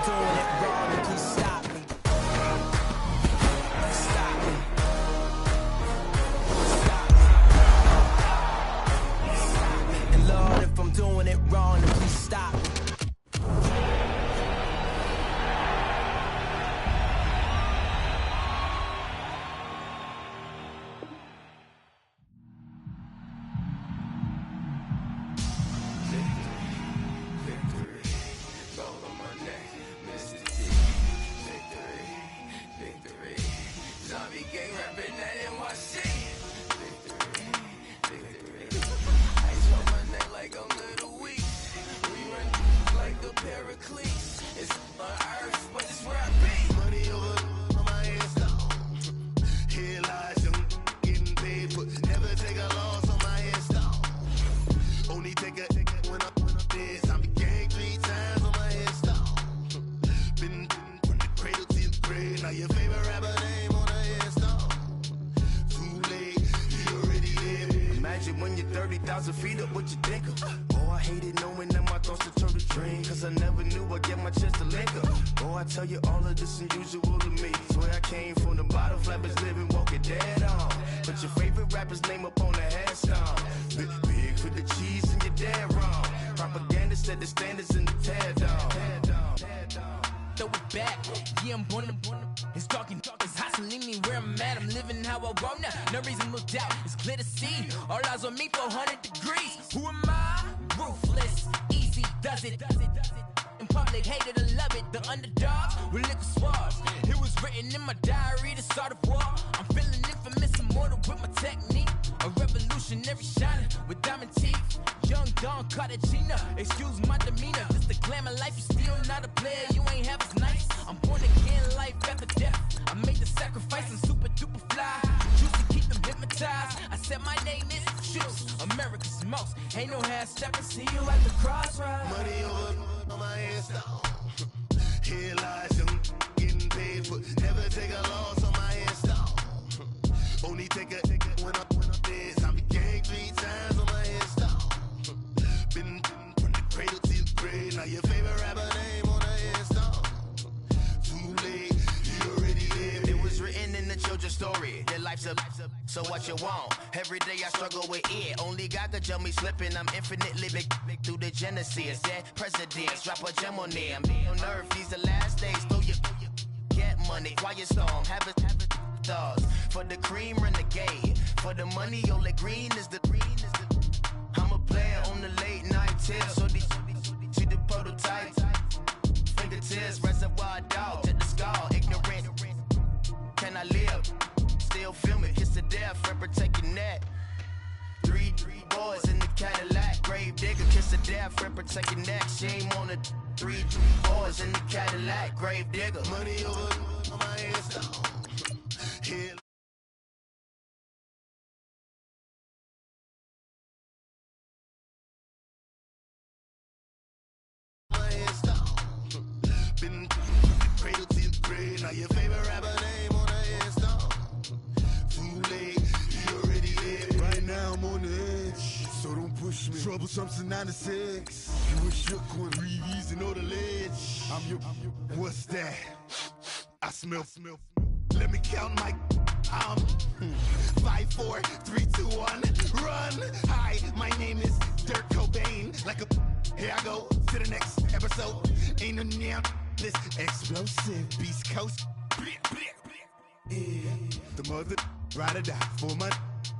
doing it wrong, then please stop me. Stop me. Stop me. And Lord, if I'm doing it wrong, then please stop me. So what you want? Every day I struggle with it. Only God could jump me slipping. I'm infinitely big through the Genesis. Dead presidents, drop a gem on them. On earth, these the last days. Throw your get money, quiet storm. Have it stars. For the cream, renegade. For the money, only green is the I'm a player on the late night tips. So these see the prototype. Fingertips, reservoir dog. To the skull, ignorant. Can I live? Still film it, kiss to death, friend protecting that. Three boys in the Cadillac, grave digger, kiss to death, friend protecting that. Shame on the three boys in the Cadillac, grave digger. Money over on my headstone. Here. My headstone. Been cradle to the grave, now your favorite rapper name on the headstone. Too late, you already live. Right now I'm on the edge, so don't push me. Troublesome to 96. You were shook when Reeves and know the ledge. I'm your, what's that? I smell. Let me count my 5, 4, 3, 2, 1, run. Hi, my name is Dirk Cobain. Like a, here I go to the next episode. Ain't no damn this explosive Beast Coast. Yeah. The mother ride or die for my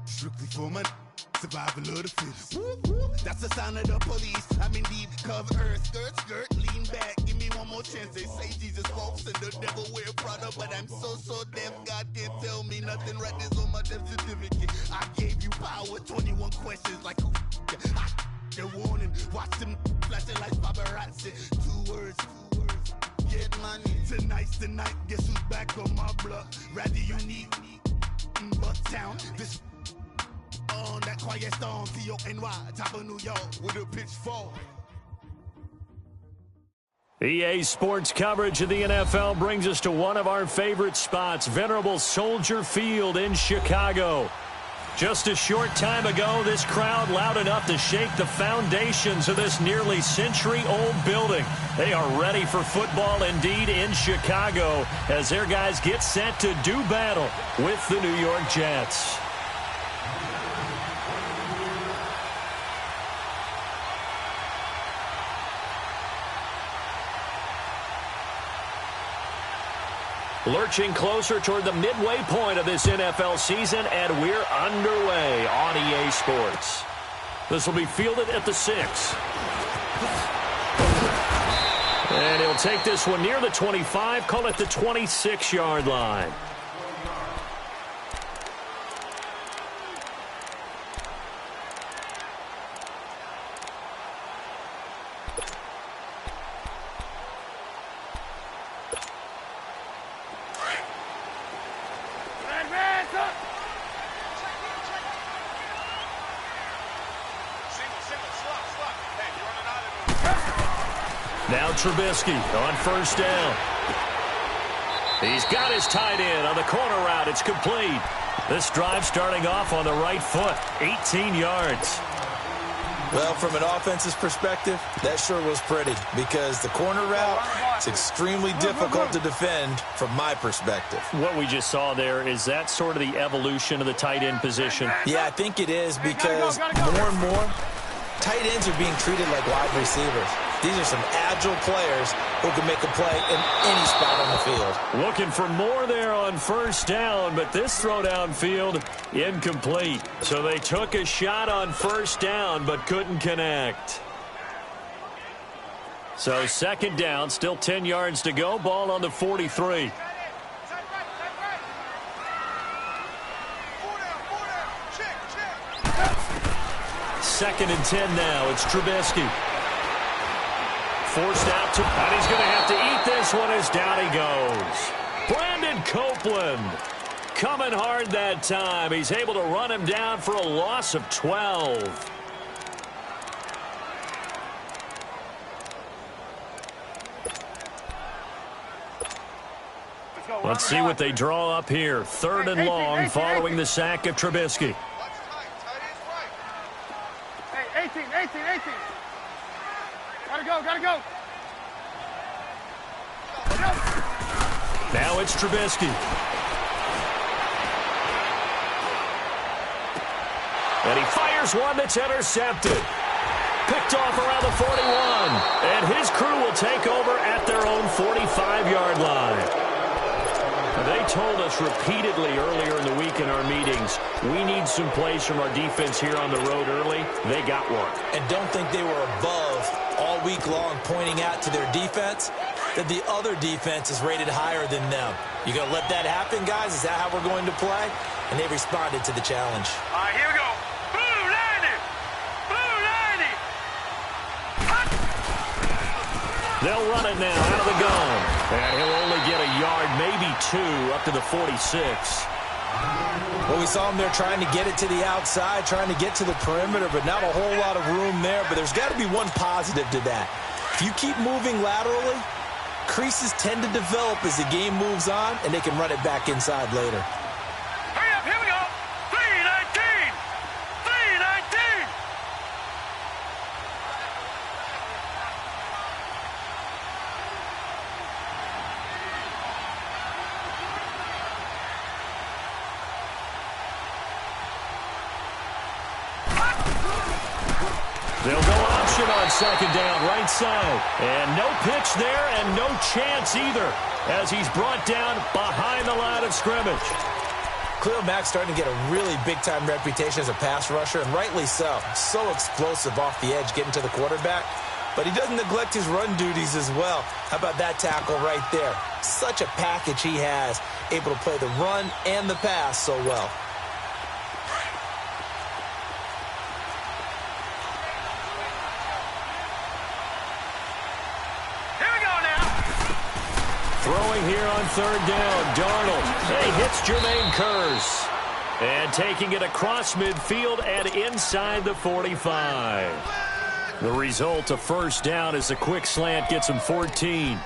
strictly for my survival of the fittest. That's the sound of the police. I'm indeed cover earth, skirt, lean back. Give me one more chance. They say Jesus walks and the devil wear Prada, but I'm so deaf. God can't tell me nothing. Right there's on my death certificate. I gave you power. 21 questions like who? The warning. Watch them flashing like paparazzi. Two words. Get money. Tonight's the night. Guess who's back on my block? Rather unique. Bucktown. This on that quiet storm. T-O-N-Y. Top of New York with a pitchfork. EA Sports coverage of the NFL brings us to one of our favorite spots, venerable Soldier Field in Chicago. Just a short time ago, this crowd loud enough to shake the foundations of this nearly century-old building. They are ready for football indeed in Chicago as their guys get set to do battle with the New York Jets. Lurching closer toward the midway point of this NFL season, and we're underway on EA Sports. This will be fielded at the 6. And he'll take this one near the 25, call it the 26-yard line. Now Trubisky on first down. He's got his tight end on the corner route. It's complete. This drive starting off on the right foot. 18 yards. Well, from an offense's perspective, that sure was pretty because the corner route is extremely difficult to defend from my perspective. What we just saw there, is that sort of the evolution of the tight end position? Yeah, I think it is because more and more, tight ends are being treated like wide receivers. These are some agile players who can make a play in any spot on the field. Looking for more there on first down, but this throw downfield incomplete. So they took a shot on first down, but couldn't connect. So second down, still 10 yards to go. Ball on the 43. Second and 10 now. It's Trubisky. Forced out to, and he's going to have to eat this one as down he goes. Brandon Copeland coming hard that time. He's able to run him down for a loss of 12. Let's see what they draw up here. Third and long following the sack of Trubisky. Hey, 18. Gotta go. Now it's Trubisky. And he fires one that's intercepted. Picked off around the 41. And his crew will take over at their own 45-yard line. They told us repeatedly earlier in the week in our meetings, we need some plays from our defense here on the road early. They got one. And don't think they were above all week long pointing out to their defense that the other defense is rated higher than them. You going to let that happen, guys? Is that how we're going to play? And they responded to the challenge. All right, here we go. Blue 90. They'll run it now out of the gun. And he'll only get a yard, maybe two, up to the 46. Well, we saw him there trying to get it to the outside, trying to get to the perimeter, but not a whole lot of room there. But there's got to be one positive to that. If you keep moving laterally, creases tend to develop as the game moves on, and they can run it back inside later. Hurry up, here we go. 319. 319. They'll go option on second down, right side. And no pitch there and no chance either as he's brought down behind the line of scrimmage. Khalil Mack's starting to get a really big-time reputation as a pass rusher, and rightly so. So explosive off the edge getting to the quarterback. But he doesn't neglect his run duties as well. How about that tackle right there? Such a package he has, able to play the run and the pass so well. Throwing here on third down, Darnold. He hits Jermaine Kearse. And taking it across midfield and inside the 45. The result of first down is a quick slant gets him 14.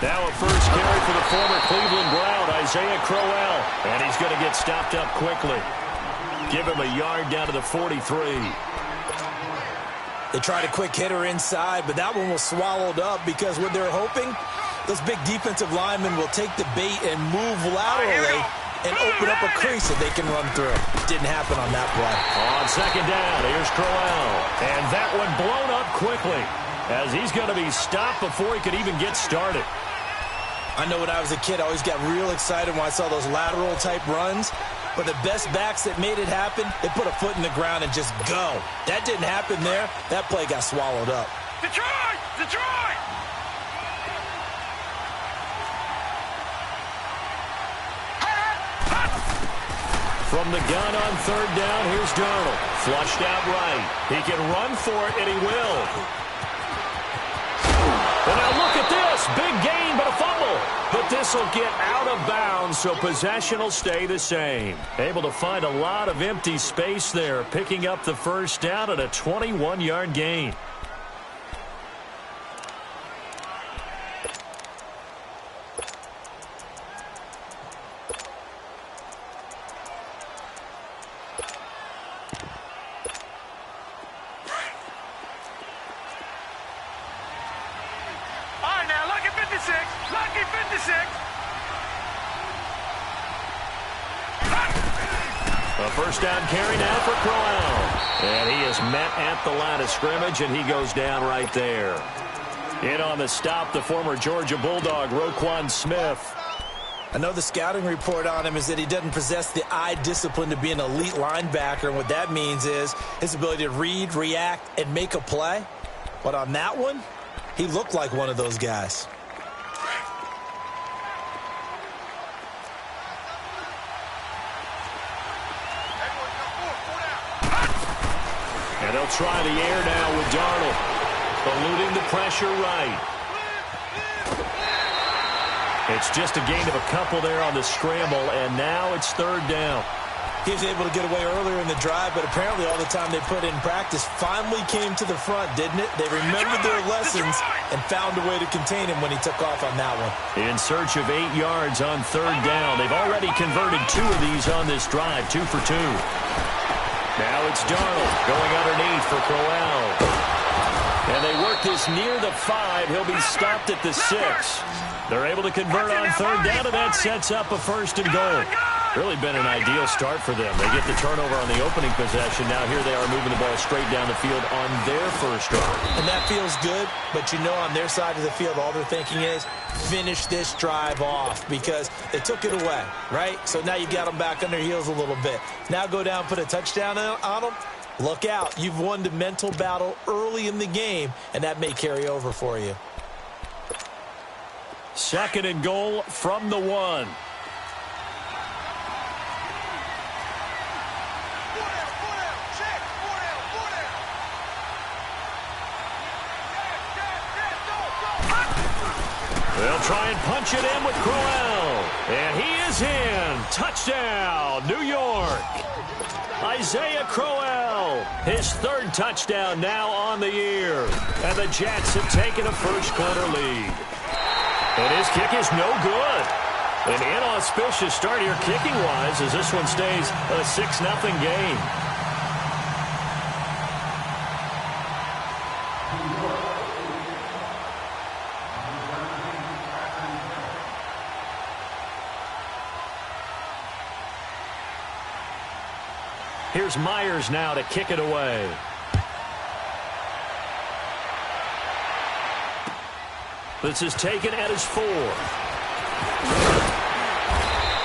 Now a first carry for the former Cleveland Brown, Isaiah Crowell. And he's going to get stopped up quickly. Give him a yard down to the 43. They tried a quick hitter inside, but that one was swallowed up because what they're hoping, those big defensive linemen will take the bait and move laterally and open up a crease that they can run through. Didn't happen on that play. On second down, here's Crowell. And that one blown up quickly as he's going to be stopped before he could even get started. I know when I was a kid, I always got real excited when I saw those lateral-type runs. But the best backs that made it happen, they put a foot in the ground and just go. That didn't happen there. That play got swallowed up. Detroit! Detroit! From the gun on third down, here's Darnold. Flushed out right. He can run for it, and he will. And now look at this. Big gain, but a fumble. But this will get out of bounds, so possession will stay the same. Able to find a lot of empty space there, picking up the first down at a 21-yard gain. A first down carry now for Crowell. And he is met at the line of scrimmage, and he goes down right there. In on the stop, the former Georgia Bulldog, Roquan Smith. I know the scouting report on him is that he doesn't possess the eye discipline to be an elite linebacker. And what that means is his ability to read, react, and make a play. But on that one, he looked like one of those guys. And they'll try the air now with Darnold. Eluding the pressure right. It's just a gain of a couple there on the scramble, and now it's third down. He was able to get away earlier in the drive, but apparently all the time they put in practice finally came to the front, didn't it? They remembered their lessons and found a way to contain him when he took off on that one. In search of 8 yards on third down. They've already converted 2 of these on this drive, 2 for 2. Now it's Darnold going underneath for Crowell. And they work this near the 5. He'll be stopped at the 6. They're able to convert on third down, and that sets up a first and goal. Really been an ideal start for them. They get the turnover on the opening possession. Now here they are moving the ball straight down the field on their first drive. And that feels good, but you know on their side of the field, all they're thinking is finish this drive off because they took it away, right? So now you got them back on their heels a little bit. Now go down, put a touchdown on them. Look out. You've won the mental battle early in the game, and that may carry over for you. Second and goal from the 1. They'll try and punch it in with Crowell. And he is in. Touchdown, New York. Isaiah Crowell, his 3rd touchdown now on the year. And the Jets have taken a first-quarter lead. And his kick is no good. An inauspicious start here kicking-wise as this one stays a 6-0 game. Here's Myers now to kick it away. This is taken at his 4.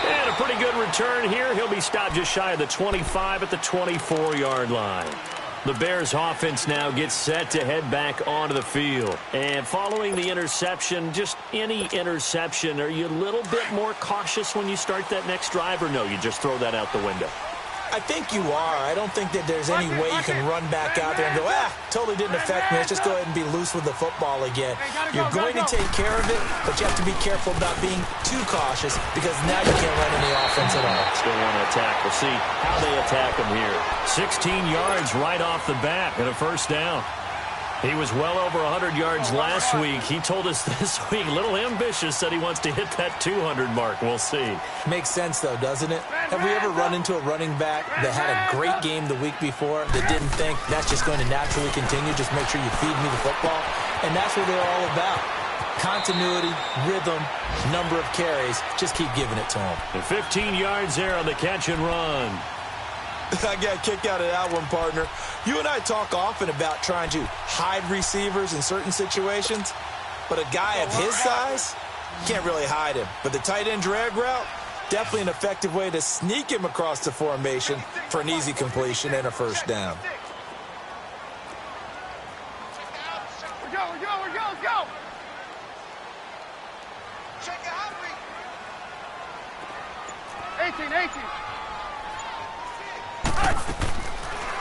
And a pretty good return here. He'll be stopped just shy of the 25 at the 24-yard line. The Bears offense now gets set to head back onto the field. And following the interception, just any interception, are you a little bit more cautious when you start that next drive, or no, you just throw that out the window? I think you are. I don't think that there's any way you can run back out there and go, totally didn't affect me. Let's just go ahead and be loose with the football again. You're going to take care of it, but you have to be careful about being too cautious because now you can't run any offense at all. Still want to attack. We'll see how they attack them here. 16 yards right off the bat and a first down. He was well over 100 yards last week. He told us this week, a little ambitious, said he wants to hit that 200 mark. We'll see. Makes sense, though, doesn't it? Have we ever run into a running back that had a great game the week before that didn't think that's just going to naturally continue? Just make sure you feed me the football. And that's what they're all about. Continuity, rhythm, number of carries. Just keep giving it to him. And 15 yards there on the catch and run. I got a kick out of that one, partner. You and I talk often about trying to hide receivers in certain situations, but a guy of his size can't really hide him. But the tight end drag route, definitely an effective way to sneak him across the formation for an easy completion and a first down. Let's go. Check it out, 18.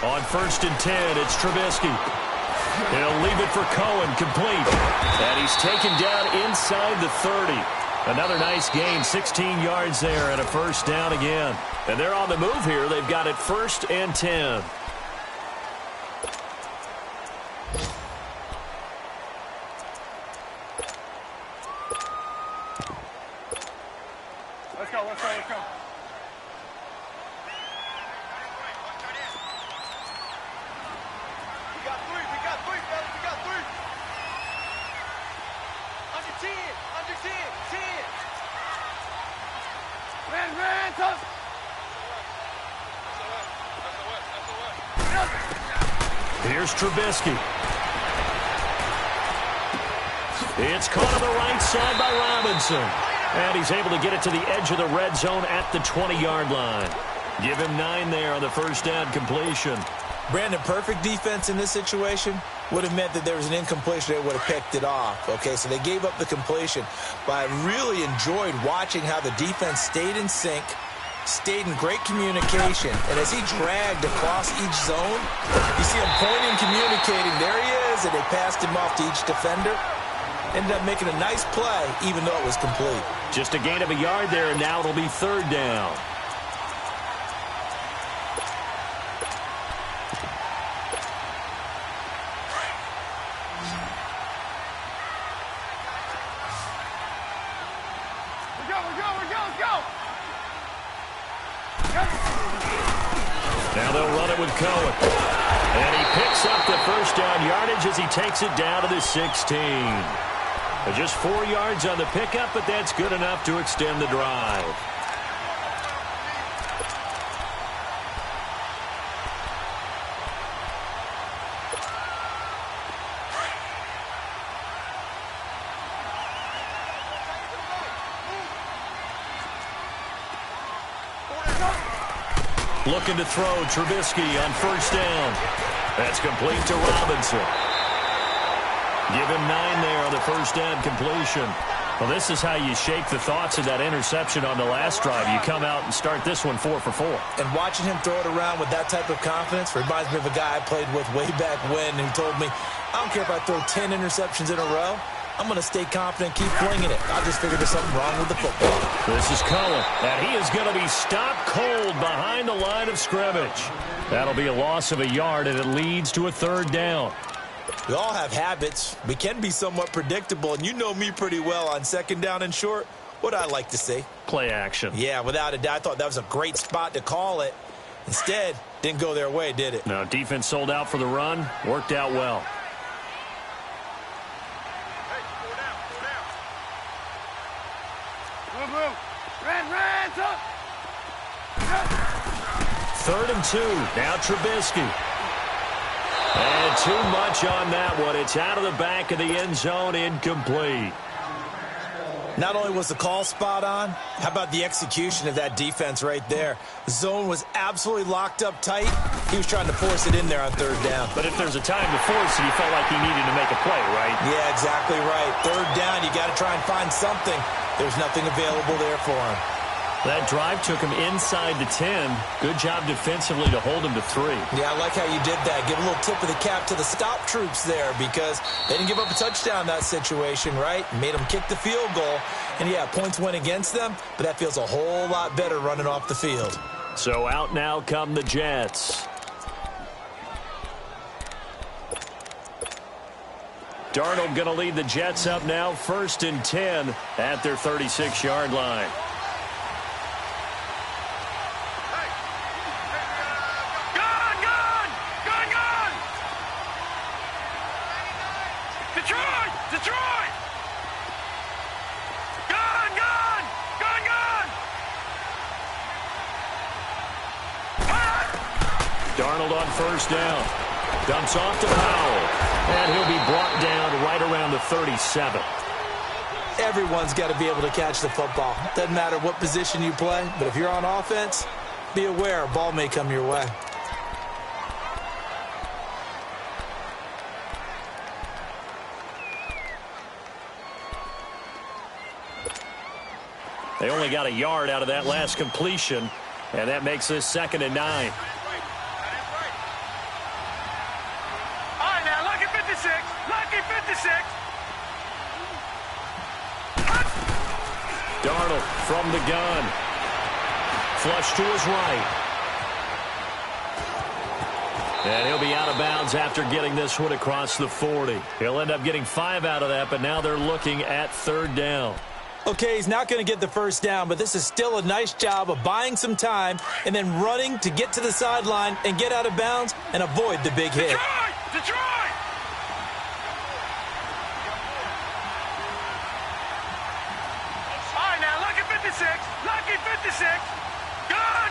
On 1st and 10, it's Trubisky. He'll leave it for Cohen, complete. And he's taken down inside the 30. Another nice gain, 16 yards there and a first down again. And they're on the move here. They've got it 1st and 10. Let's go. We got three, fellas. Under 10. 10. Ran, tough. Here's Trubisky. It's caught on the right side by Robinson. And he's able to get it to the edge of the red zone at the 20-yard line. Give him 9 there on the first down completion. Brandon, perfect defense in this situation would have meant that there was an incompletion that would have picked it off. Okay, so they gave up the completion, but I really enjoyed watching how the defense stayed in sync, stayed in great communication, and as he dragged across each zone, you see him pointing, communicating, there he is, and they passed him off to each defender. Ended up making a nice play, even though it was complete. Just a gain of a yard there, and now it'll be 3rd down. Now they'll run it with Cohen. And he picks up the first down yardage as he takes it down to the 16. Just 4 yards on the pickup, but that's good enough to extend the drive. Looking to throw Trubisky on 1st down. That's complete to Robinson. Give him 9 there on the first down completion. Well, this is how you shake the thoughts of that interception on the last drive. You come out and start this one 4 for 4. And watching him throw it around with that type of confidence reminds me of a guy I played with way back when who told me, I don't care if I throw 10 interceptions in a row. I'm going to stay confident, keep flinging it. I just figured there's something wrong with the football. This is Cohen, and he is going to be stopped cold behind the line of scrimmage. That'll be a loss of a yard, and it leads to a 3rd down. We all have habits. We can be somewhat predictable, and you know me pretty well on 2nd down and short. What I like to see? Play action. Yeah, without a doubt. I thought that was a great spot to call it. Instead, didn't go their way, did it? No, defense sold out for the run. Worked out well. Ran, tough. 3rd and 2. Now Trubisky. And too much on that one. It's out of the back of the end zone, incomplete. Not only was the call spot on, how about the execution of that defense right there? The zone was absolutely locked up tight. He was trying to force it in there on 3rd down. But if there's a time to force it, he felt like he needed to make a play, right? Yeah, exactly right. 3rd down, you got to try and find something. There's nothing available there for him. That drive took him inside the 10. Good job defensively to hold him to 3. Yeah, I like how you did that. Give a little tip of the cap to the stop troops there because they didn't give up a touchdown in that situation, right? Made them kick the field goal. And, yeah, points went against them, but that feels a whole lot better running off the field. So out now come the Jets. Darnold going to lead the Jets up now, 1st and 10 at their 36-yard line. Detroit! Gone! Darnold on 1st down. Dumps off to Powell. And he'll be brought down right around the 37. Everyone's got to be able to catch the football. Doesn't matter what position you play, but if you're on offense, be aware a ball may come your way. They only got a yard out of that last completion, and that makes this 2nd and 9. All right, now, lucky 56. Lucky 56. Darnold from the gun. Flush to his right. And he'll be out of bounds after getting this one across the 40. He'll end up getting 5 out of that, but now they're looking at 3rd down. Okay, he's not going to get the 1st down, but this is still a nice job of buying some time and then running to get to the sideline and get out of bounds and avoid the big hit. Detroit! All right, now, lucky 56. Lucky 56. Gone!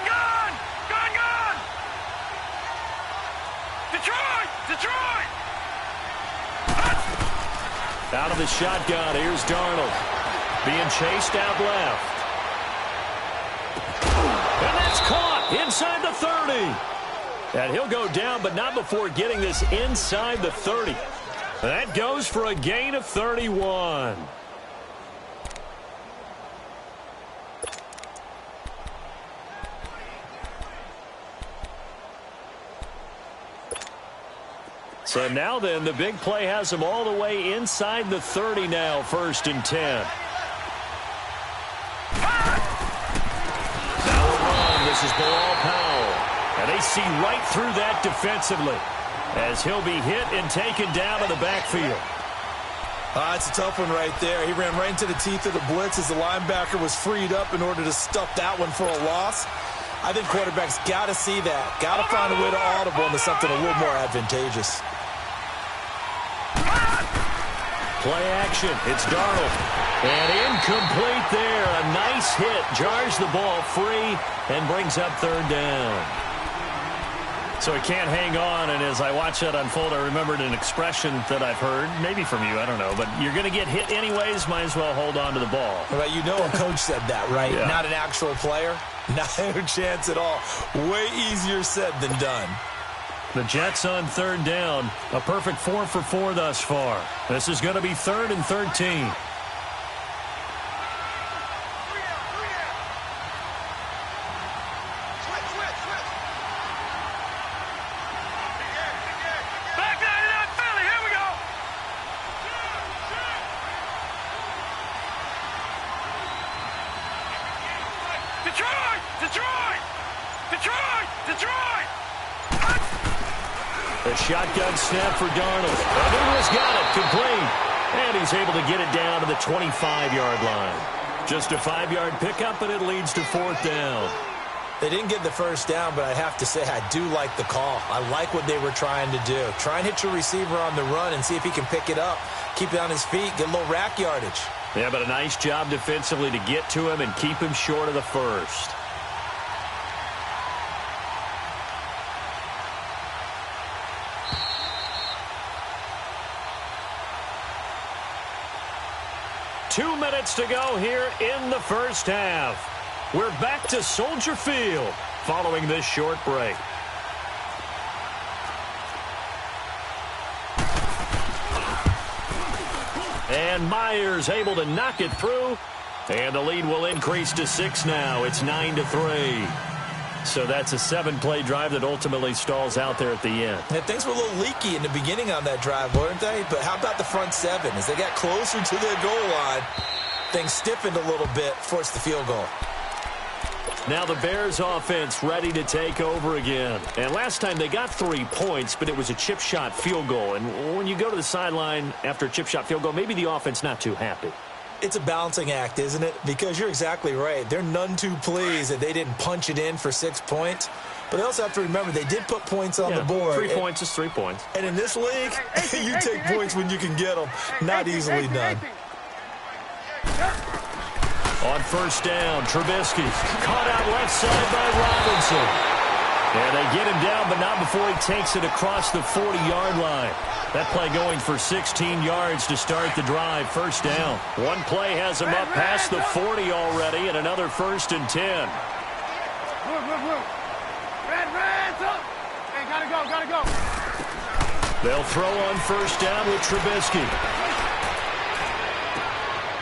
Detroit! Out of the shotgun, here's Darnold. Being chased out left. And that's caught inside the 30. And he'll go down, but not before getting this inside the 30. That goes for a gain of 31. So now then, the big play has him all the way inside the 30 now, 1st and 10. This is Bilal Powell, and they see right through that defensively as he'll be hit and taken down in the backfield. It's a tough one right there. He ran right into the teeth of the blitz as the linebacker was freed up in order to stuff that one for a loss. I think quarterbacks got to see that. Got to find a way to audible into something a little more advantageous. Play action. It's Darnold. And incomplete there. A nice hit. Jars the ball free and brings up 3rd down. So he can't hang on. And as I watch that unfold, I remembered an expression that I've heard, maybe from you, I don't know. But you're going to get hit anyways. Might as well hold on to the ball. Right, you know a coach said that, right? Yeah. Not an actual player. Not a chance at all. Way easier said than done. The Jets on 3rd down. A perfect 4 for 4 thus far. This is going to be 3rd and 13. Back down to that Philly. Here we go. Detroit! The shotgun snap for Darnold. And Ingles got it, complete. And he's able to get it down to the 25-yard line. Just a 5-yard pickup, and it leads to 4th down. They didn't get the 1st down, but I have to say I do like the call. I like what they were trying to do. Try and hit your receiver on the run and see if he can pick it up. Keep it on his feet, get a little rack yardage. Yeah, but a nice job defensively to get to him and keep him short of the 1st. Two minutes to go here in the first half. We're back to Soldier Field following this short break. And Myers able to knock it through. And the lead will increase to 6 now. It's 9-3. So that's a 7-play drive that ultimately stalls out there at the end. And things were a little leaky in the beginning on that drive, weren't they? But how about the front 7? As they got closer to their goal line, things stiffened a little bit, forced the field goal. Now the Bears offense ready to take over again. And last time they got 3 points, but it was a chip shot field goal. And when you go to the sideline after a chip shot field goal, maybe the offense not too happy. It's a balancing act, isn't it? Because you're exactly right. They're none too pleased that they didn't punch it in for 6 points. But they also have to remember they did put points on the board. 3 points is 3 points. And in this league, you take points when you can get them. Not easily done. On first down, Trubisky caught out left side by Robinson. And they get him down, but not before he takes it across the 40-yard line. That play going for 16 yards to start the drive. First down. One play has him up past the 40 already, and another 1st and 10. Red, up. Hey, gotta go. They'll throw on first down with Trubisky.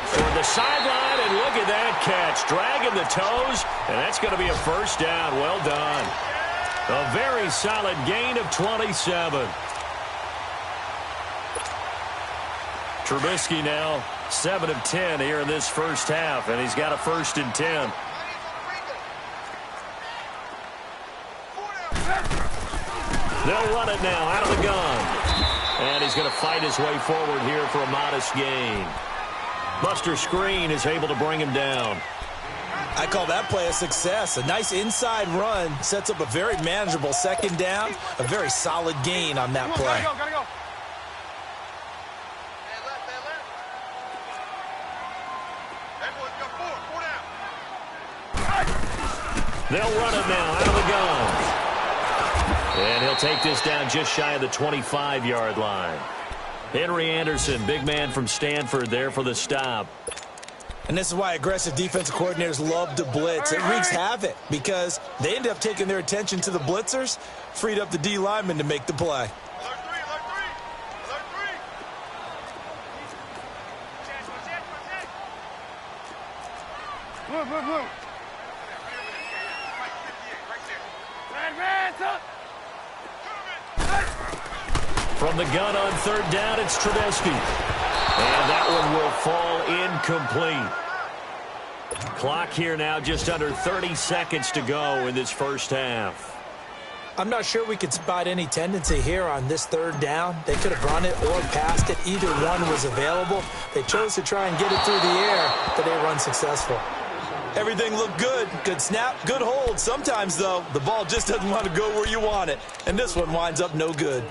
For the sideline, and look at that catch. Dragging the toes, and that's going to be a first down. Well done. A very solid gain of 27. Trubisky now 7 of 10 here in this first half, and he's got a 1st and 10. They'll run it now out of the gun. And he's going to fight his way forward here for a modest gain. Buster Screen is able to bring him down. I call that play a success. A nice inside run sets up a very manageable 2nd down. A very solid gain on that play. Gotta go. They'll run it now out of the gun. And he'll take this down just shy of the 25-yard line. Henry Anderson, big man from Stanford, there for the stop. And this is why aggressive defensive coordinators love to blitz. It wreaks havoc because they end up taking their attention to the blitzers, freed up the D lineman to make the play. Move. Red, up. From the gun on 3rd down, it's Trubisky. And that one will fall incomplete. Clock here now, just under 30 seconds to go in this first half. I'm not sure we could spot any tendency here on this 3rd down. They could have run it or passed it. Either one was available. They chose to try and get it through the air, but they run successful. Everything looked good. Good snap, good hold. Sometimes, though, the ball just doesn't want to go where you want it. And this one winds up no good.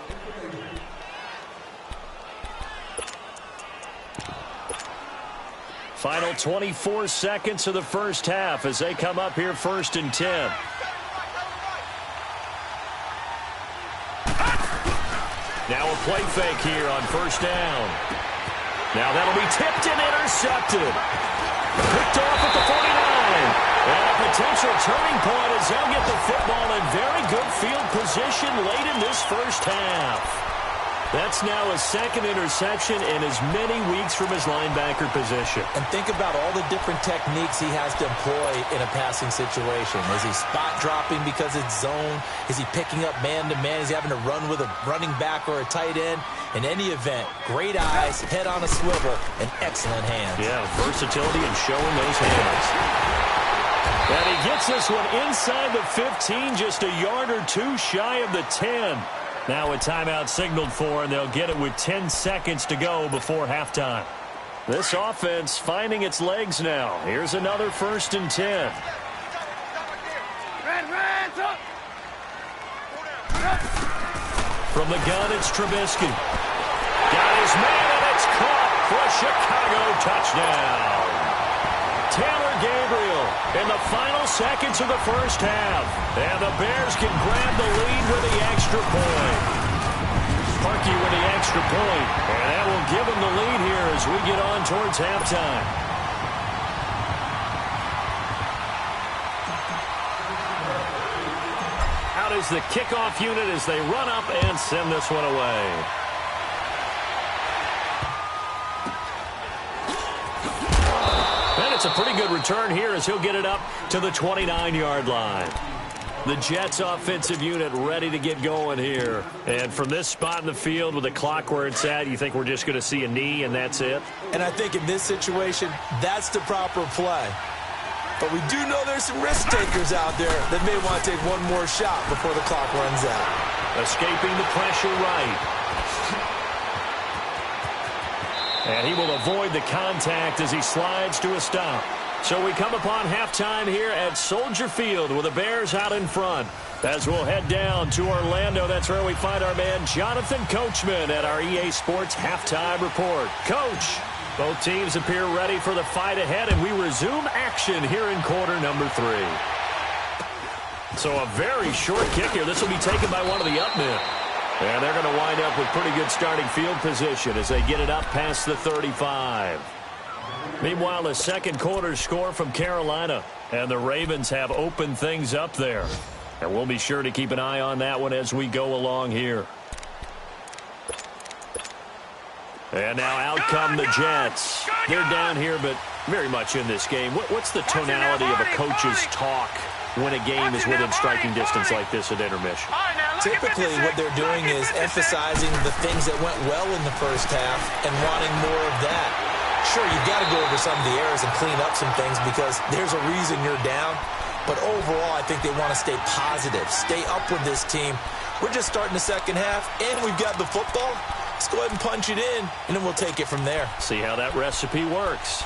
Final 24 seconds of the first half as they come up here 1st and 10. Now a play fake here on first down. Now that'll be tipped and intercepted. Picked off at the 49. And a potential turning point as they'll get the football in very good field position late in this first half. That's now a 2nd interception in as many weeks from his linebacker position. And think about all the different techniques he has to employ in a passing situation. Is he spot dropping because it's zone? Is he picking up man-to-man? Is he having to run with a running back or a tight end? In any event, great eyes, head on a swivel, and excellent hands. Yeah, versatility and showing those hands. And he gets this one inside the 15, just a yard or two shy of the 10. Now a timeout signaled for, and they'll get it with 10 seconds to go before halftime. This offense finding its legs now. Here's another 1st and 10. Red, up. From the gun, it's Trubisky. Got his man, and it's caught for a Chicago touchdown. Taylor Gabriel in the final seconds of the first half. And the Bears can grab the lead with the extra point. Parkey with the extra point. And that will give them the lead here as we get on towards halftime. Out is the kickoff unit as they run up and send this one away. It's a pretty good return here as he'll get it up to the 29-yard line. The Jets offensive unit ready to get going here. And from this spot in the field with the clock where it's at, you think we're just going to see a knee and that's it? And I think in this situation, that's the proper play. But we do know there's some risk takers out there that may want to take one more shot before the clock runs out. Escaping the pressure right. And he will avoid the contact as he slides to a stop. So we come upon halftime here at Soldier Field with the Bears out in front. As we'll head down to Orlando, that's where we find our man Jonathan Coachman at our EA Sports Halftime Report. Coach, both teams appear ready for the fight ahead, and we resume action here in quarter number 3. So a very short kick here. This will be taken by one of the up men. And they're going to wind up with pretty good starting field position as they get it up past the 35. Meanwhile, the second quarter score from Carolina, and the Ravens have opened things up there. And we'll be sure to keep an eye on that one as we go along here. And now out come the Jets. They're down here, but very much in this game. What's the tonality of a coach's talk when a game is within striking distance like this at intermission? Typically, what they're doing is emphasizing the things that went well in the first half and wanting more of that. Sure, you've got to go over some of the errors and clean up some things because there's a reason you're down. But overall, I think they want to stay positive, stay up with this team. We're just starting the second half, and we've got the football. Let's go ahead and punch it in, and then we'll take it from there. See how that recipe works.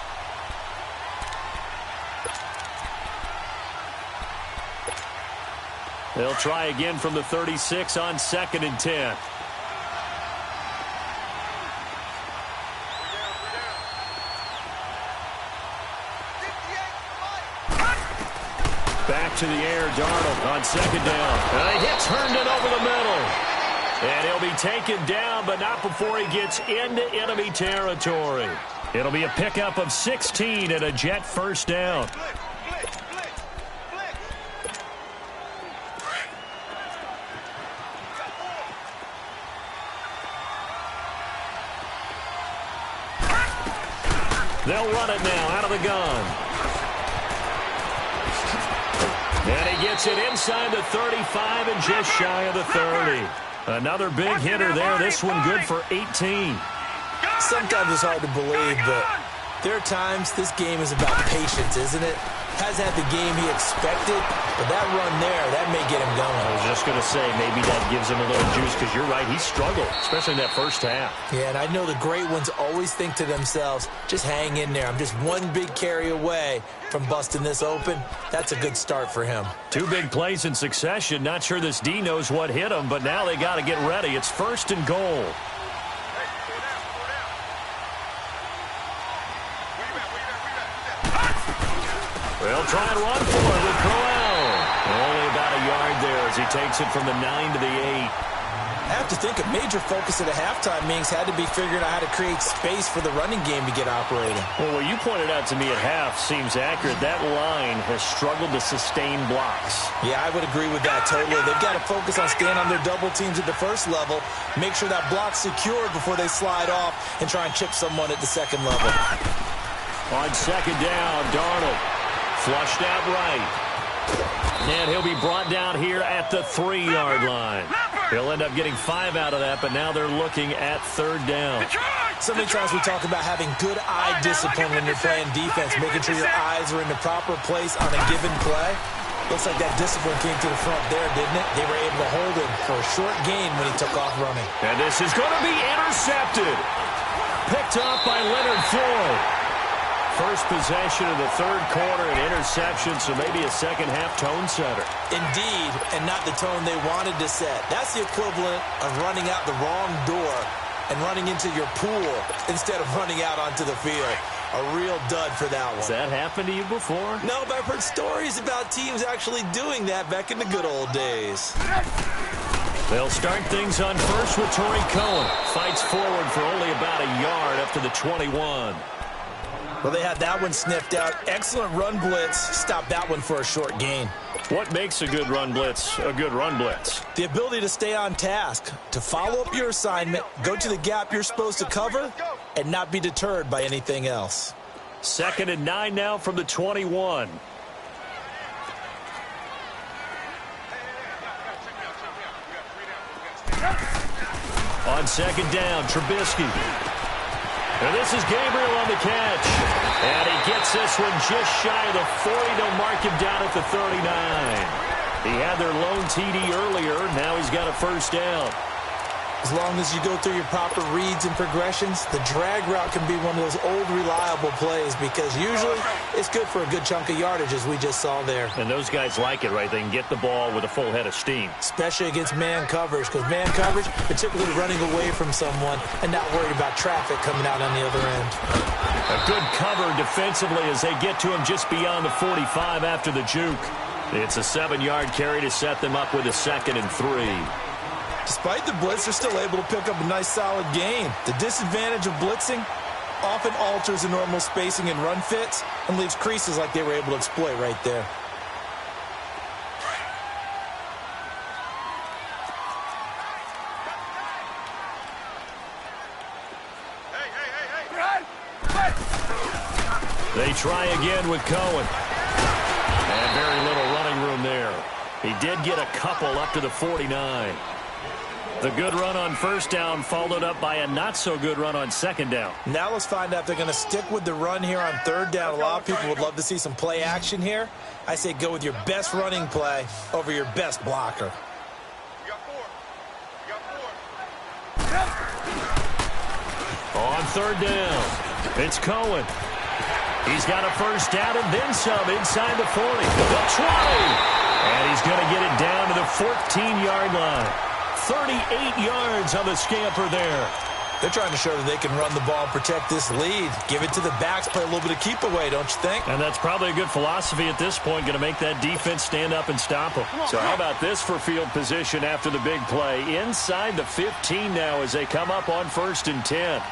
They'll try again from the 36 on 2nd and 10. Back to the air, Darnold on 2nd down. And he hits Herndon over the middle. And he'll be taken down, but not before he gets into enemy territory. It'll be a pickup of 16 and a Jet first down. They'll run it now out of the gun. And he gets it inside the 35 and just shy of the 30. Another big hitter there. This one good for 18. Sometimes it's hard to believe, but there are times this game is about patience, isn't it? Hasn't had the game he expected, but that run there, that may get him going. I was just going to say, maybe that gives him a little juice, because you're right, he struggled, especially in that first half. Yeah, and I know the great ones always think to themselves, just hang in there. I'm just one big carry away from busting this open. That's a good start for him. 2 big plays in succession. Not sure this D knows what hit him, but now they got to get ready. It's 1st and goal. They'll try and run for it with Crowell. Only about a yard there as he takes it from the 9 to the 8. I have to think a major focus at a halftime means had to be figuring out how to create space for the running game to get operating. Well, what you pointed out to me at half seems accurate. That line has struggled to sustain blocks. Yeah, I would agree with that totally. They've got to focus on staying on their double teams at the first level, make sure that block's secured before they slide off and try and chip someone at the second level. On 2nd down, Darnold flushed out right. And he'll be brought down here at the 3-yard line. He'll end up getting 5 out of that, but now they're looking at 3rd down. So many times we talk about having good eye discipline when you're playing defense, making sure your eyes are in the proper place on a given play. Looks like that discipline came to the front there, didn't it? They were able to hold him for a short gain when he took off running. And this is going to be intercepted. Picked up by Leonard Floyd. First possession of the 3rd quarter, an interception, so maybe a second-half tone setter. Indeed, and not the tone they wanted to set. That's the equivalent of running out the wrong door and running into your pool instead of running out onto the field. A real dud for that one. Has that happened to you before? No, but I've heard stories about teams actually doing that back in the good old days. They'll start things on first with Torrey Cohen. Fights forward for only about a yard up to the 21. Well, they had that one sniffed out. Excellent run blitz. Stopped that one for a short gain. What makes a good run blitz a good run blitz? The ability to stay on task, to follow up your assignment, go to the gap you're supposed to cover, and not be deterred by anything else. 2nd and 9 now from the 21. On 2nd down, Trubisky. And this is Gabriel on the catch. And he gets this one just shy of the 40. They'll mark him down at the 39. He had their lone TD earlier. Now he's got a first down. As long as you go through your proper reads and progressions, the drag route can be one of those old reliable plays because usually it's good for a good chunk of yardage, as we just saw there. And those guys like it, right? They can get the ball with a full head of steam. Especially against man coverage, because man coverage, particularly running away from someone and not worried about traffic coming out on the other end. A good cover defensively as they get to him just beyond the 45 after the juke. It's a 7-yard carry to set them up with a 2nd and 3. Despite the blitz, they're still able to pick up a nice solid gain. The disadvantage of blitzing often alters the normal spacing and run fits and leaves creases like they were able to exploit right there. They try again with Cohen. And very little running room there. He did get a couple up to the 49. The good run on first down followed up by a not-so-good run on second down. Now let's find out if they're going to stick with the run here on third down. A lot of people would love to see some play action here. I say go with your best running play over your best blocker. On third down, it's Cohen. He's got a first down and then some inside the 40. The 20. And he's going to get it down to the 14-yard line. 38 yards on the scamper there. They're trying to show that they can run the ball and protect this lead. Give it to the backs, play a little bit of keep away, don't you think? And that's probably a good philosophy at this point, going to make that defense stand up and stop them. So how about this for field position after the big play? Inside the 15 now as they come up on 1st and 10.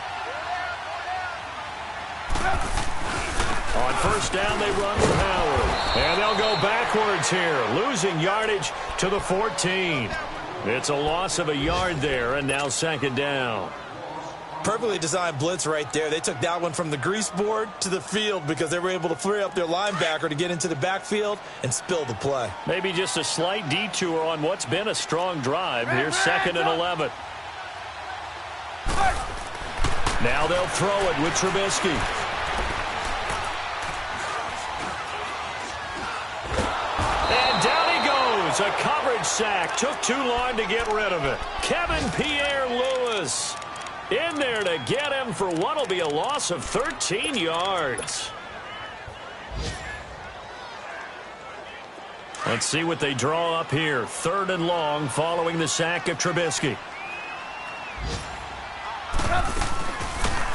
On first down, they run with Howard. And they'll go backwards here, losing yardage to the 14. It's a loss of a yard there, and now 2nd down. Perfectly designed blitz right there. They took that one from the grease board to the field because they were able to free up their linebacker to get into the backfield and spill the play. Maybe just a slight detour on what's been a strong drive. Here's 2nd and 11. Now they'll throw it with Trubisky. And down he goes. A coverage sack. Took too long to get rid of it. Kevin Pierre-Louis in there to get him for what will be a loss of 13 yards. Let's see what they draw up here. 3rd and long following the sack of Trubisky.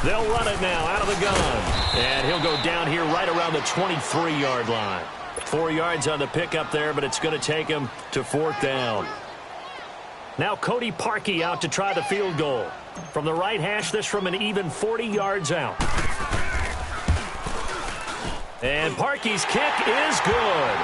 They'll run it now out of the gun. And he'll go down here right around the 23-yard line. 4 yards on the pickup there, but it's going to take him to 4th down. Now Cody Parkey out to try the field goal. From the right hash, this from an even 40 yards out. And Parkey's kick is good.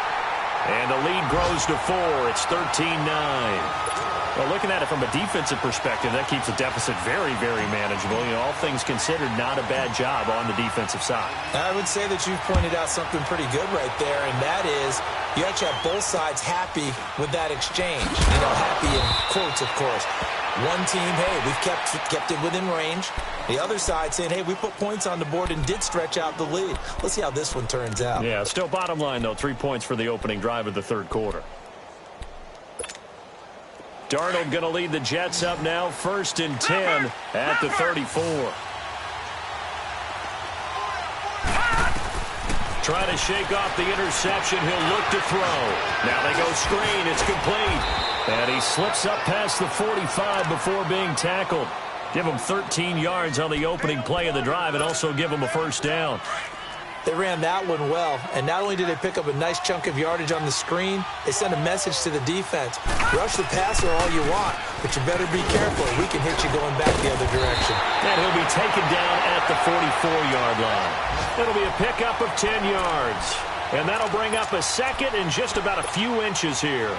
And the lead grows to 4. It's 13-9. Well, looking at it from a defensive perspective, that keeps the deficit very, very manageable. You know, all things considered, not a bad job on the defensive side. I would say that you've pointed out something pretty good right there, and that is you actually have both sides happy with that exchange. You know, happy in quotes, of course. One team, hey, we've kept it within range. The other side saying, hey, we put points on the board and did stretch out the lead. Let's see how this one turns out. Yeah, still bottom line, though, 3 points for the opening drive of the 3rd quarter. Darnold going to lead the Jets up now, 1st and 10 at the 34. Try to shake off the interception. He'll look to throw. Now they go screen. It's complete. And he slips up past the 45 before being tackled. Give him 13 yards on the opening play of the drive and also give him a first down. They ran that one well, and not only did they pick up a nice chunk of yardage on the screen, they sent a message to the defense. Rush the passer all you want, but you better be careful. We can hit you going back the other direction. And he'll be taken down at the 44-yard line. It'll be a pickup of 10 yards. And that'll bring up a 2nd and just about a few inches here.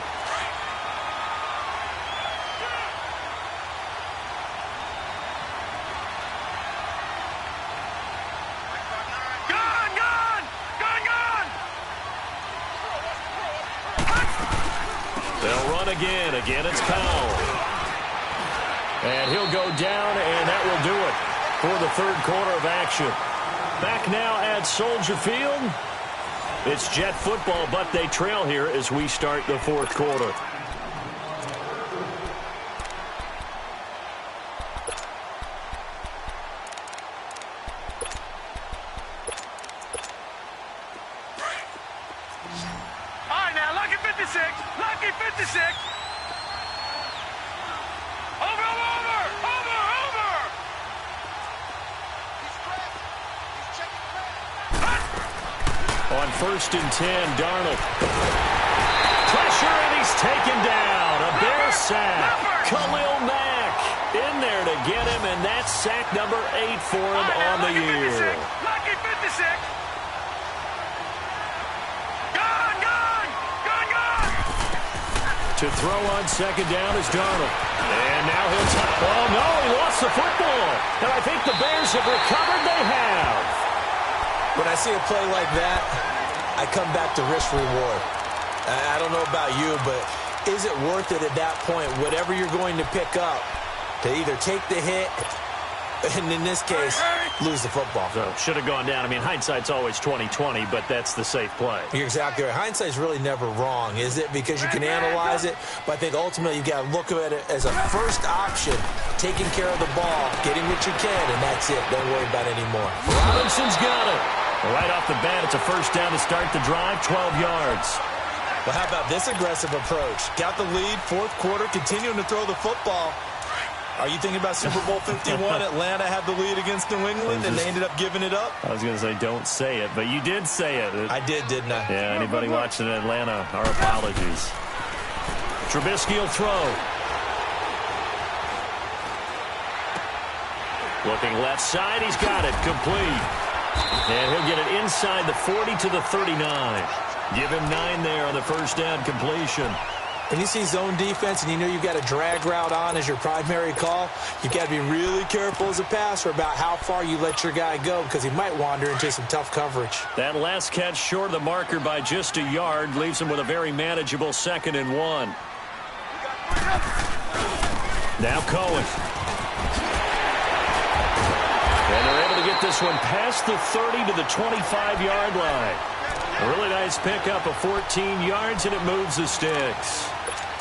Again, it's Powell. And he'll go down, and that will do it for the 3rd quarter of action. Back now at Soldier Field. It's Jet football, but they trail here as we start the fourth quarter. All right, now, lucky 56. Lucky 56. Over. On 1st and 10, Darnold. Pressure, and he's taken down. A Bear sack. Khalil Mack in there to get him, and that's sack number 8 for him on the year. Lucky 56. Gone. To throw on 2nd down is Darnold. And now he'll oh, no, he lost the football. And I think the Bears have recovered. They have. When I see a play like that, I come back to risk reward. I don't know about you, but is it worth it at that point, whatever you're going to pick up, to either take the hit, and in this case, lose the football? So should have gone down. I mean, hindsight's always 20/20, but that's the safe play. You're exactly right. Hindsight's really never wrong, is it? Because you can analyze it, but I think ultimately you got to look at it as a first option, taking care of the ball, getting what you can, and that's it. Don't worry about it anymore. Robinson's got it. Right off the bat, it's a first down to start the drive, 12 yards. Well, how about this aggressive approach? Got the lead, fourth quarter, continuing to throw the football. Are you thinking about Super Bowl 51? Atlanta had the lead against New England, and they ended up giving it up? I was going to say, don't say it, but you did say it. I did, didn't I? Yeah, anybody watching in Atlanta, our apologies. Trubisky will throw. Looking left side, he's got it, complete. And he'll get it inside the 40 to the 39. Give him 9 there on the first down completion. When you see zone defense and you know you've got a drag route on as your primary call, you've got to be really careful as a passer about how far you let your guy go because he might wander into some tough coverage. That last catch short of the marker by just a yard leaves him with a very manageable 2nd and 1. Now Cohen. And they're able to get this one past the 30 to the 25-yard line. A really nice pickup of 14 yards, and it moves the sticks.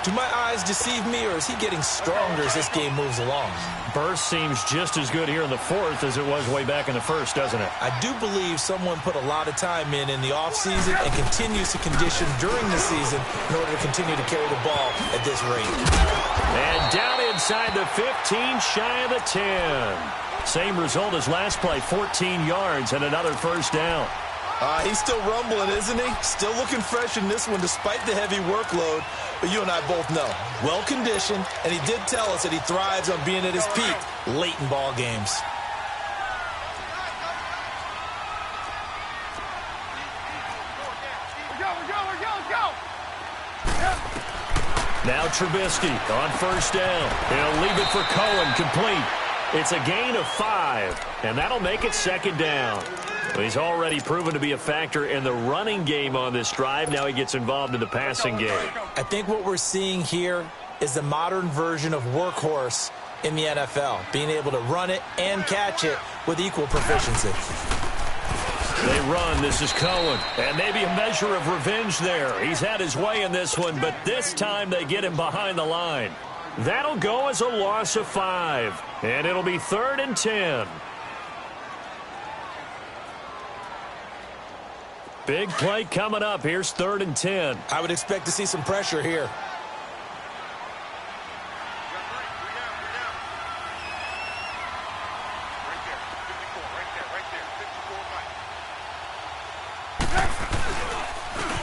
Do my eyes deceive me, or is he getting stronger as this game moves along? Burst seems just as good here in the fourth as it was way back in the first, doesn't it? I do believe someone put a lot of time in the offseason and continues to condition during the season in order to continue to carry the ball at this rate. And down inside the 15, shy of the 10. Same result as last play, 14 yards and another first down. He's still rumbling, isn't he? Still looking fresh in this one despite the heavy workload. But you and I both know, well-conditioned, and he did tell us that he thrives on being at his peak late in ball games. Now Trubisky on first down. He'll leave it for Cohen, complete. It's a gain of 5, and that'll make it 2nd down. But he's already proven to be a factor in the running game on this drive. Now he gets involved in the passing game. I think what we're seeing here is the modern version of workhorse in the NFL, being able to run it and catch it with equal proficiency. They run. This is Cohen. And maybe a measure of revenge there. He's had his way in this one, but this time they get him behind the line. That'll go as a loss of 5. And it'll be 3rd and 10. Big play coming up. Here's 3rd and 10. I would expect to see some pressure here.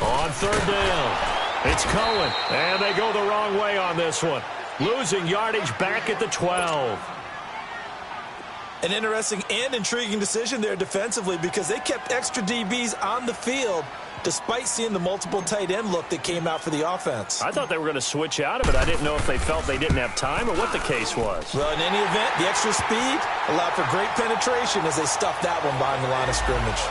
On 3rd down, it's Cohen. And they go the wrong way on this one. Losing yardage back at the 12. An interesting and intriguing decision there defensively because they kept extra DBs on the field despite seeing the multiple tight end look that came out for the offense. I thought they were going to switch out of it. I didn't know if they felt they didn't have time or what the case was. Well, in any event, the extra speed allowed for great penetration as they stuffed that one behind the line of scrimmage.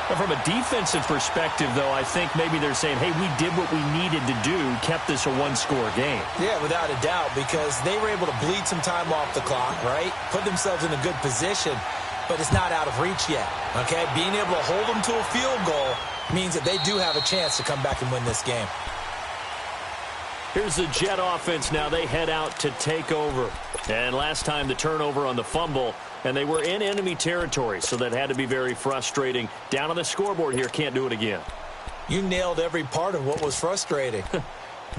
But from a defensive perspective, though, I think maybe they're saying, hey, we did what we needed to do, kept this a one-score game. Yeah, without a doubt, because they were able to bleed some time off the clock, right? Put themselves in a good position. but it's not out of reach yet, okay? Being able to hold them to a field goal means that they do have a chance to come back and win this game. Here's the Jet offense now. They head out to take over. And last time the turnover on the fumble, and they were in enemy territory, so that had to be very frustrating. Down on the scoreboard here, can't do it again. You nailed every part of what was frustrating.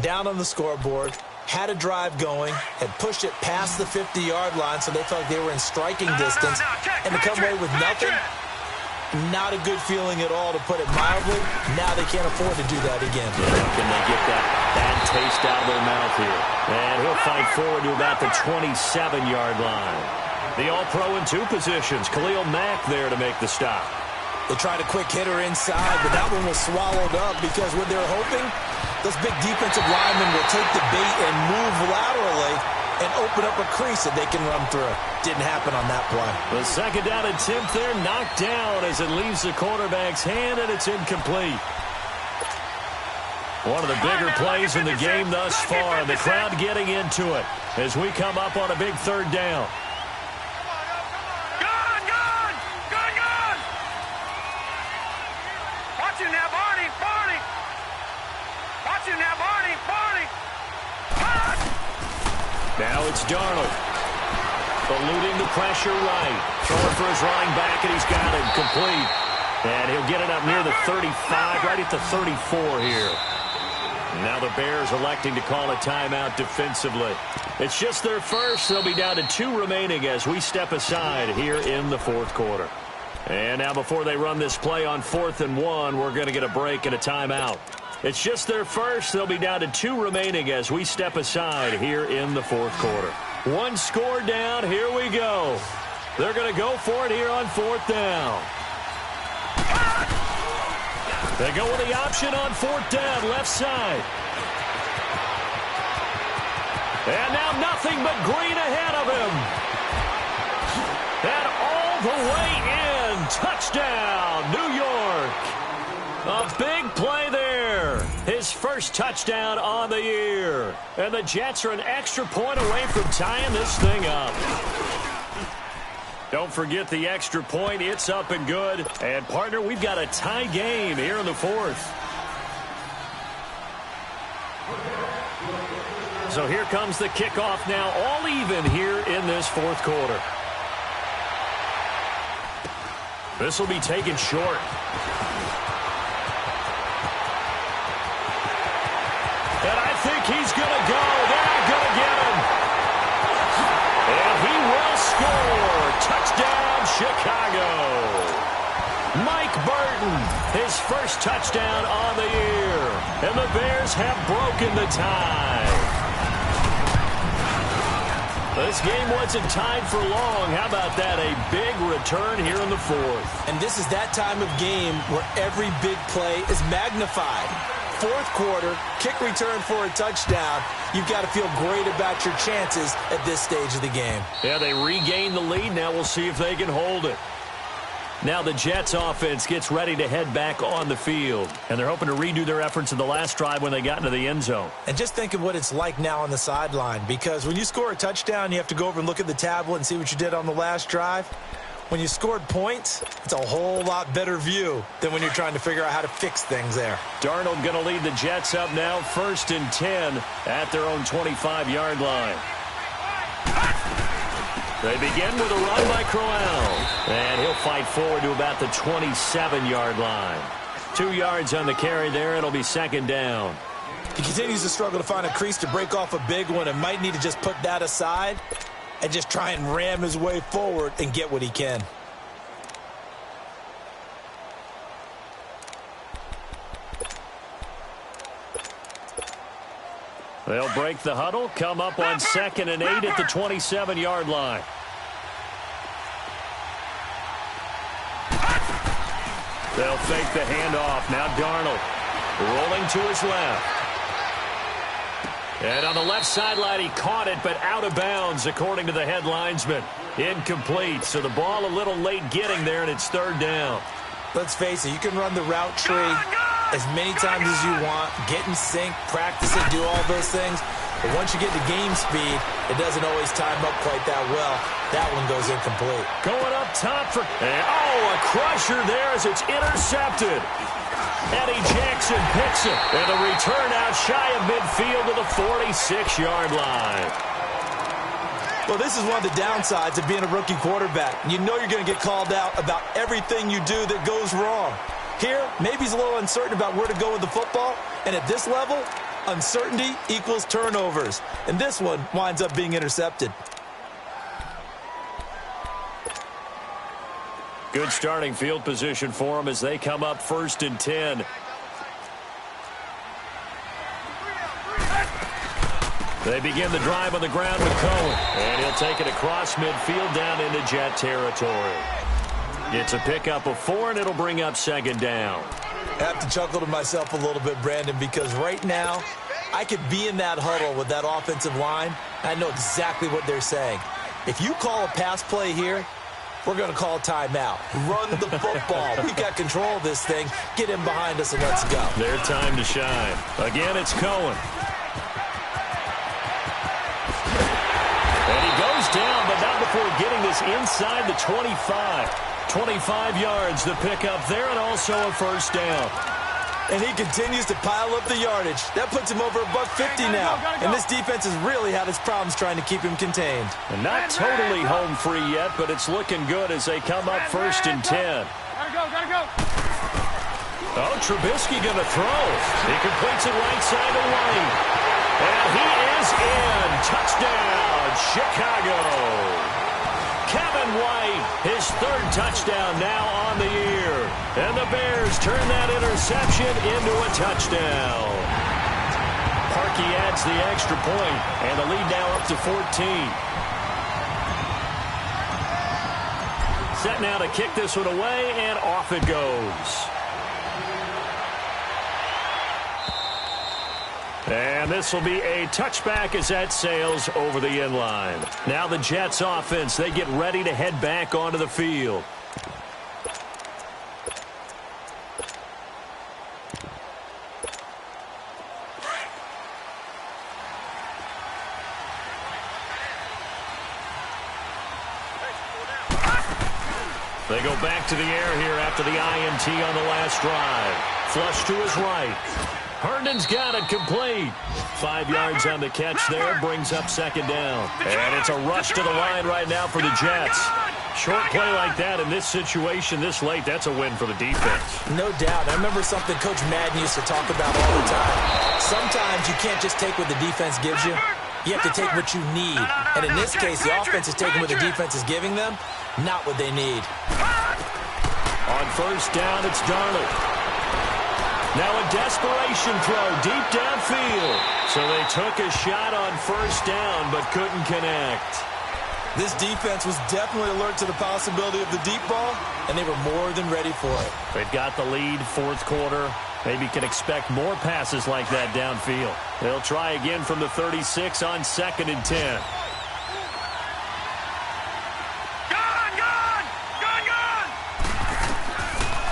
Down on the scoreboard, had a drive going, had pushed it past the 50-yard line so they felt like they were in striking distance, and to come away with nothing, not a good feeling at all, to put it mildly. Now they can't afford to do that again. Yeah, can they get that bad taste out of their mouth here? And he'll fight forward to about the 27-yard line. The All-Pro in two positions. Khalil Mack there to make the stop. They tried a quick hitter inside, but that one was swallowed up because what they're hoping, those big defensive linemen will take the bait and move laterally and open up a crease that they can run through. Didn't happen on that play. The second down attempt there knocked down as it leaves the quarterback's hand, and it's incomplete. One of the bigger plays in the game thus far, and the crowd getting into it as we come up on a big third down. Now it's Darnold. Eluding the pressure right. Throwing for his running back, and he's got it complete. And he'll get it up near the 35, right at the 34 here. Now the Bears electing to call a timeout defensively. It's just their first. They'll be down to 2 remaining as we step aside here in the fourth quarter. And now before they run this play on 4th and 1, we're going to get a break and a timeout. It's just their first. They'll be down to 2 remaining as we step aside here in the fourth quarter. 1 score down. Here we go. They're going to go for it here on 4th down. They go with the option on 4th down, left side. And now nothing but green ahead of him. And all the way in. Touchdown, New York. A big play there. His first touchdown on the year. And the Jets are an extra point away from tying this thing up. Don't forget the extra point. It's up and good. And, partner, we've got a tie game here in the fourth. So here comes the kickoff now, all even here in this fourth quarter. This will be taken short. And I think he's going to go. They're not going to get him. And he will score. Touchdown, Chicago. Mike Burton, his first touchdown on the year. And the Bears have broken the tie. This game wasn't tied for long. How about that? A big return here in the fourth. And this is that time of game where every big play is magnified. Fourth quarter, kick return for a touchdown. You've got to feel great about your chances at this stage of the game. Yeah, they regain the lead. Now we'll see if they can hold it. Now the Jets offense gets ready to head back on the field. And they're hoping to redo their efforts in the last drive when they got into the end zone. And just think of what it's like now on the sideline. Because when you score a touchdown, you have to go over and look at the tablet and see what you did on the last drive. When you scored points, it's a whole lot better view than when you're trying to figure out how to fix things there. Darnold going to lead the Jets up now, 1st and 10 at their own 25-yard line. They begin with a run by Crowell. And he'll fight forward to about the 27-yard line. 2 yards on the carry there. It'll be 2nd down. He continues to struggle to find a crease to break off a big one and might need to just put that aside and just try and ram his way forward and get what he can. They'll break the huddle, come up on 2nd and 8 at the 27-yard line. They'll fake the handoff. Now Darnold rolling to his left. And on the left sideline, he caught it, but out of bounds, according to the head linesman. Incomplete, so the ball a little late getting there, and it's 3rd down. Let's face it, you can run the route tree as many times as you want, get in sync, practice it, do all those things. But once you get to game speed, it doesn't always time up quite that well. That one goes incomplete. Going up top for... a crusher there as it's intercepted. Eddie Jackson picks it. And the return out shy of midfield to the 46-yard line. Well, this is one of the downsides of being a rookie quarterback. You know you're going to get called out about everything you do that goes wrong. Here, maybe he's a little uncertain about where to go with the football. And at this level, uncertainty equals turnovers. And this one winds up being intercepted. Good starting field position for them as they come up 1st and 10. They begin the drive on the ground with Cohen. And he'll take it across midfield down into Jet territory. It's a pickup of 4, and it'll bring up 2nd down. I have to chuckle to myself a little bit, Brandon, because right now, I could be in that huddle with that offensive line. I know exactly what they're saying. If you call a pass play here, we're going to call timeout. Run the football. We got control of this thing. Get in behind us and let's go. Their time to shine. Again, it's Cohen. And he goes down, but not before getting this inside the 25. 25 yards, the pickup there, and also a 1st down. And he continues to pile up the yardage. That puts him over $150 now. And this defense has really had its problems trying to keep him contained. And not totally home free yet, but it's looking good as they come up 1st and 10. Gotta go. Oh, Trubisky going to throw. He completes it right side to White. And he is in. Touchdown, Chicago. Kevin White, his 3rd touchdown now on the year. And the Bears turn that interception into a touchdown. Parkey adds the extra point, and the lead now up to 14. Set now to kick this one away, and off it goes. And this will be a touchback as that sails over the end line. Now the Jets offense, they get ready to head back onto the field. They go back to the air here after the INT on the last drive. Flush to his right. Herndon's got it complete. 5 yards on the catch there, brings up 2nd down. And it's a rush to the line right now for the Jets. Short play like that in this situation this late, that's a win for the defense. No doubt. I remember something Coach Madden used to talk about all the time. Sometimes you can't just take what the defense gives you. You have to take what you need. And in this case, the offense is taking what the defense is giving them, not what they need. On 1st down, it's Darnold. Now a desperation throw deep downfield. So they took a shot on 1st down but couldn't connect. This defense was definitely alert to the possibility of the deep ball, and they were more than ready for it. They've got the lead, 4th quarter. Maybe can expect more passes like that downfield. They'll try again from the 36 on 2nd and 10.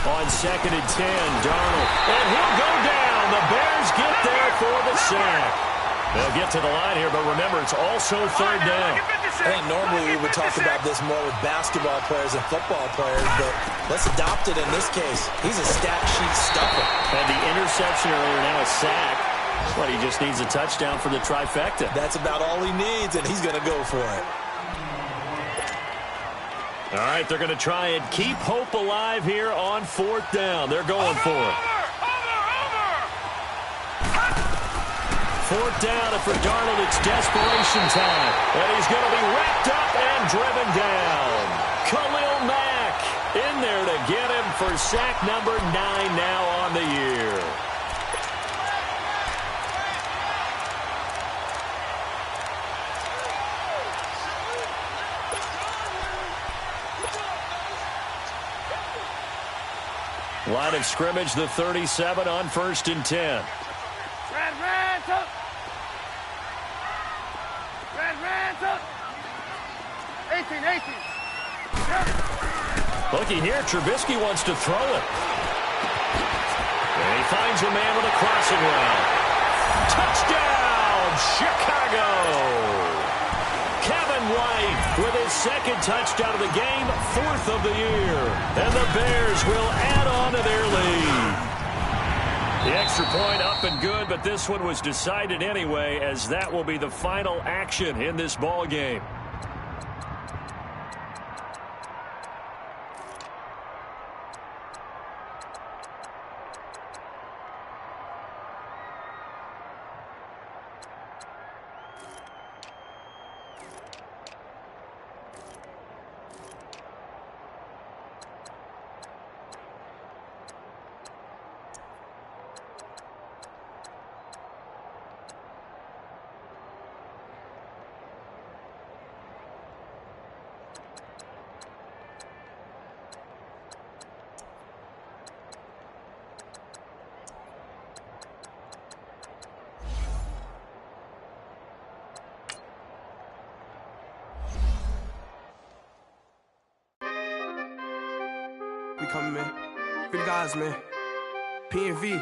On 2nd and 10, Darnold. And he'll go down. The Bears get there for the sack. They'll get to the line here, but remember, it's also 3rd down. I think normally we would talk about this more with basketball players and football players, but let's adopt it in this case. He's a stat sheet stuffer. And the interception earlier, now a sack. But he just needs a touchdown for the trifecta. That's about all he needs, and he's going to go for it. All right, they're going to try and keep hope alive here on 4th down. They're going for it. 4th down, and for Darnold, it's desperation time. And he's going to be wrapped up and driven down. Khalil Mack in there to get him for sack number 9 now on the year. Line of scrimmage, the 37 on 1st and 10. Red, 18. Looky here, Trubisky wants to throw it. And he finds a man with a crossing route. Touchdown! touchdown, Chicago. Kevin White with his second touchdown of the game, 4th of the year. And the Bears will add on to their lead. The extra point up and good, but this one was decided anyway, as that will be the final action in this ball game. We coming, man. Free the guys, man. P&V.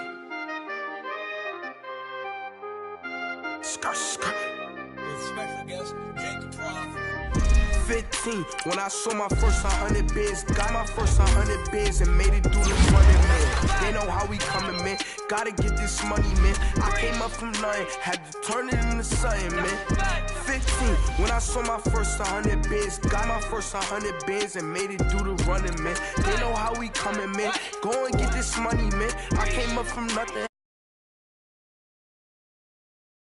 Skirt, skirt. With special guest, Jacob Prof. 15, when I saw my first 100 bids, got my first 100 bids and made it through the running, man. They know how we coming, man. Gotta get this money, man. I came up from nothing, had to turn it into something, man. 15, when I saw my first 100 bids, got my first 100 bids and made it through the running, man. They know how we coming, man. Go and get this money, man. I came up from nothing.